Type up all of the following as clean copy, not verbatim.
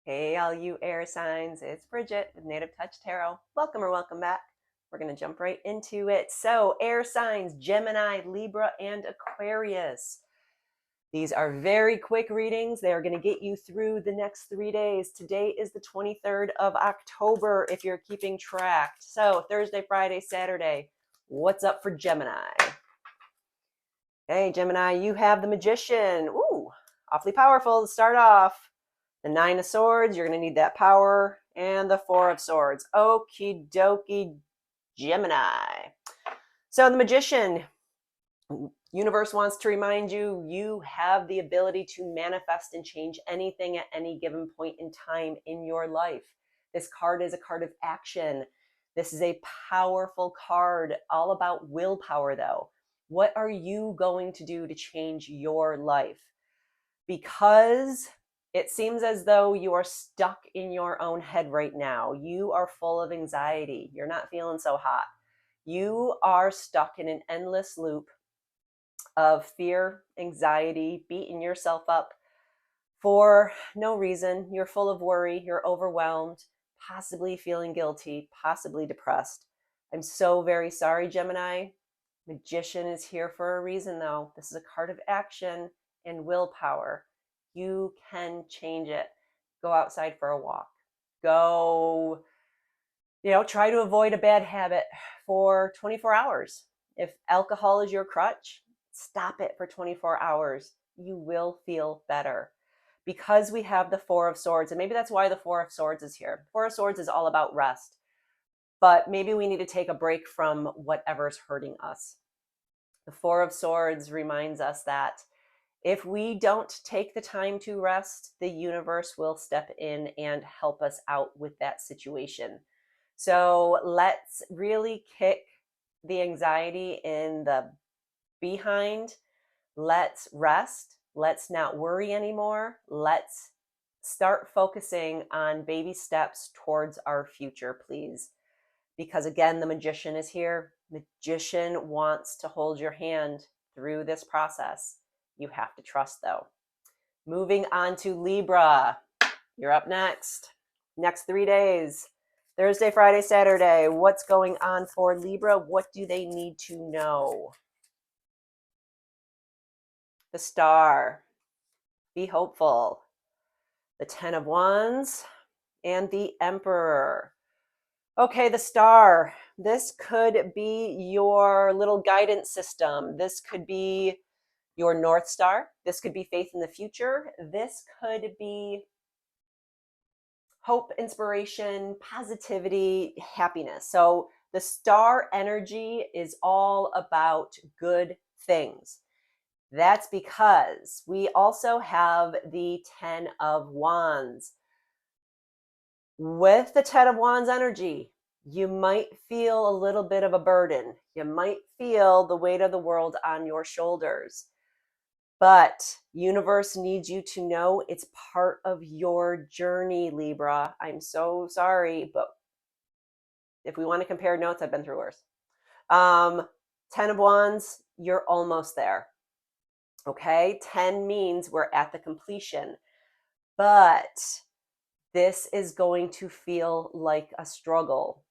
Hey, all you air signs, it's Bridget with Native Touch Tarot. Welcome or welcome back. We're going to jump right into it. So, air signs, Gemini, Libra, and Aquarius. These are very quick readings. They are going to get you through the next 3 days. Today is the 23rd of October, if you're keeping track. So, Thursday, Friday, Saturday, what's up for Gemini? Hey, Gemini, you have the Magician. Ooh, awfully powerful to start off. The Nine of Swords, you're going to need that power. And the Four of Swords. Okie dokie, Gemini. So the Magician, universe wants to remind you, you have the ability to manifest and change anything at any given point in time in your life. This card is a card of action. This is a powerful card, all about willpower, though. What are you going to do to change your life? Because it seems as though you are stuck in your own head right now. You are full of anxiety. You're not feeling so hot. You are stuck in an endless loop of fear, anxiety, beating yourself up for no reason. You're full of worry. You're overwhelmed, possibly feeling guilty, possibly depressed. I'm so very sorry, Gemini. Magician is here for a reason, though. This is a card of action and willpower. You can change it. Go outside for a walk. Go, try to avoid a bad habit for 24 hours. If alcohol is your crutch, stop it for 24 hours. You will feel better. Because we have the Four of Swords, and maybe that's why the Four of Swords is here. Four of Swords is all about rest, but maybe we need to take a break from whatever's hurting us. The Four of Swords reminds us that if we don't take the time to rest, the universe will step in and help us out with that situation. So let's really kick the anxiety in the behind. Let's rest. Let's not worry anymore. Let's start focusing on baby steps towards our future, please. Because again, the Magician is here. Magician wants to hold your hand through this process. You have to trust, though. Moving on to Libra. You're up next. Next 3 days. Thursday, Friday, Saturday. What's going on for Libra? What do they need to know? The Star. Be hopeful. The Ten of Wands and the Emperor. Okay, the Star. This could be your little guidance system. This could be your North Star. This could be faith in the future. This could be hope, inspiration, positivity, happiness. So the Star energy is all about good things. That's because we also have the Ten of Wands. With the Ten of Wands energy, you might feel a little bit of a burden. You might feel the weight of the world on your shoulders. But universe needs you to know it's part of your journey, Libra. I'm so sorry, but if we want to compare notes, I've been through worse. 10 of Wands, you're almost there. Okay, 10 means we're at the completion. But this is going to feel like a struggle.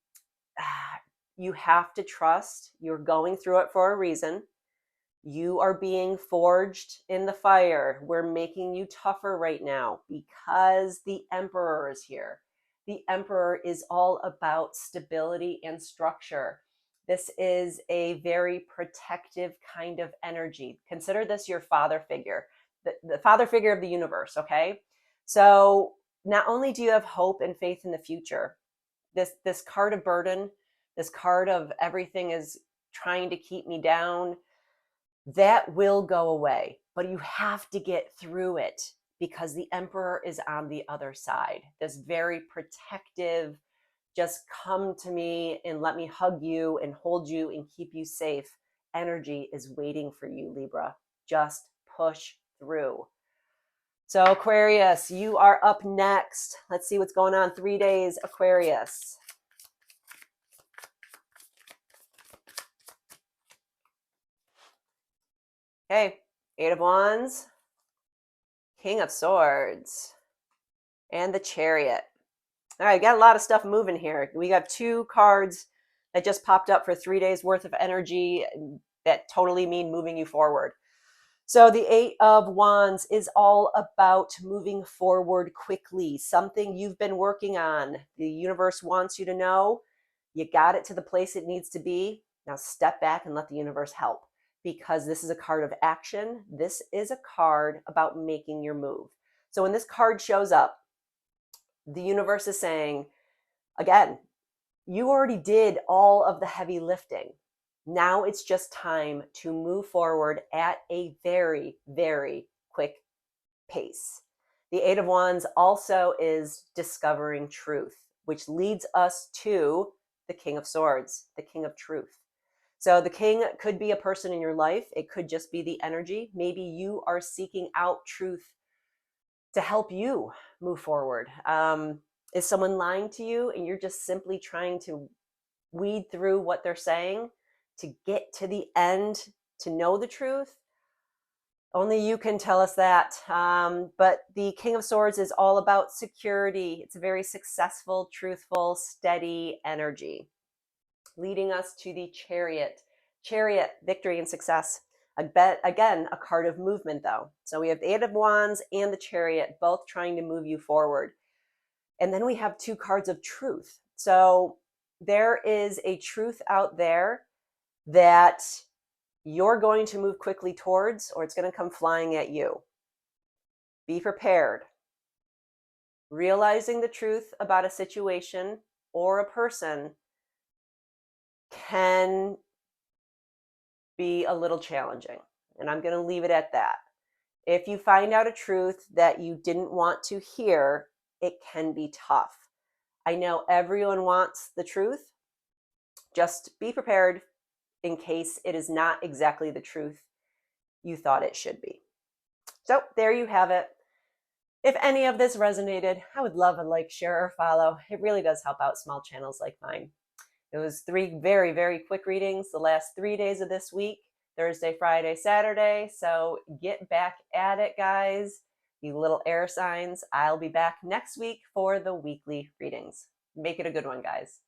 You have to trust you're going through it for a reason. You are being forged in the fire. We're making you tougher right now because the Emperor is here. The Emperor is all about stability and structure. This is a very protective kind of energy. Consider this your father figure, the father figure of the universe, okay? So not only do you have hope and faith in the future, this card of burden, this card of everything is trying to keep me down, that will go away, but you have to get through it because the Emperor is on the other side. This very protective, just come to me and let me hug you and hold you and keep you safe energy is waiting for you, Libra. Just push through. So Aquarius, you are up next. Let's see what's going on. 3 days, Aquarius. Okay, Eight of Wands, King of Swords. and the Chariot. All right, got a lot of stuff moving here. We got 2 cards that just popped up for 3 days worth of energy that totally mean moving you forward. So the 8 of Wands is all about moving forward quickly, something you've been working on. The universe wants you to know you got it to the place it needs to be. Now step back and let the universe help, because this is a card of action. This is a card about making your move. So when this card shows up, the universe is saying, again, you already did all of the heavy lifting. Now it's just time to move forward at a very, very quick pace. The 8 of Wands also is discovering truth, which leads us to the King of Swords, the King of Truth. So the king could be a person in your life. It could just be the energy. Maybe you are seeking out truth to help you move forward. Is someone lying to you and you're just simply trying to weed through what they're saying to get to the end, to know the truth? Only you can tell us that. But the King of Swords is all about security. It's a very successful, truthful, steady energy, leading us to the Chariot. Chariot, victory and success. Again, a card of movement, though. So we have the 8 of Wands and the Chariot, both trying to move you forward. And then we have 2 cards of truth. So there is a truth out there that you're going to move quickly towards, or it's going to come flying at you. Be prepared. Realizing the truth about a situation or a person can be a little challenging, and I'm going to leave it at that. If you find out a truth that you didn't want to hear, it can be tough. I know everyone wants the truth. Just be prepared in case it is not exactly the truth you thought it should be. So there you have it. If any of this resonated, I would love a like, share, or follow. It really does help out small channels like mine. It was 3 very, very quick readings the last 3 days of this week, Thursday, Friday, Saturday. So get back at it, guys. You little air signs. I'll be back next week for the weekly readings. Make it a good one, guys.